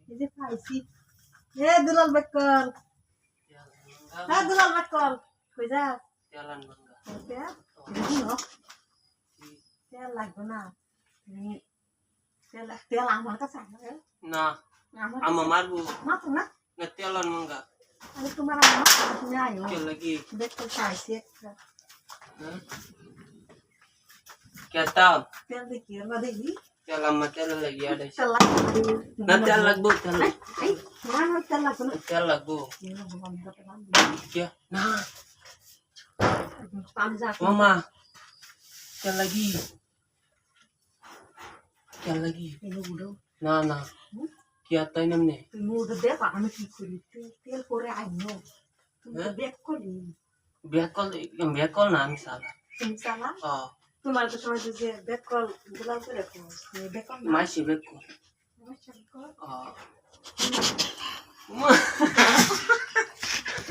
এই যে পাইছি এ দুলাল বেকল হ্যাঁ দুলাল বেকল কই যা তেলান ভাঙ্গা তেল লাগবে না তেল আমার কাছে না আমার মারবো মাথা না না তেলান ভাঙ্গা আমি তোমার আমার তুমি আয়ো কে লাগি বেকল পাইছি একটা কেতা তেল দেখি না দেখি তেল আমার তেল লাগি আড়াই তেল লাগবে না তেল লাগবো তেল না তেল লাগবে না তেল লাগবো কে না মামা তেল লাগি না না কি আতাই নামনে তুমি ওটা দেখো আমি কি করি তেল পরে আইনো তুমি দেখ করি বেকল না আমি সালা তুমি সালা ও তোমার তো সময় যে বেকল গুলাল করে বেকল মাসি বেকল মাসি বেকল ও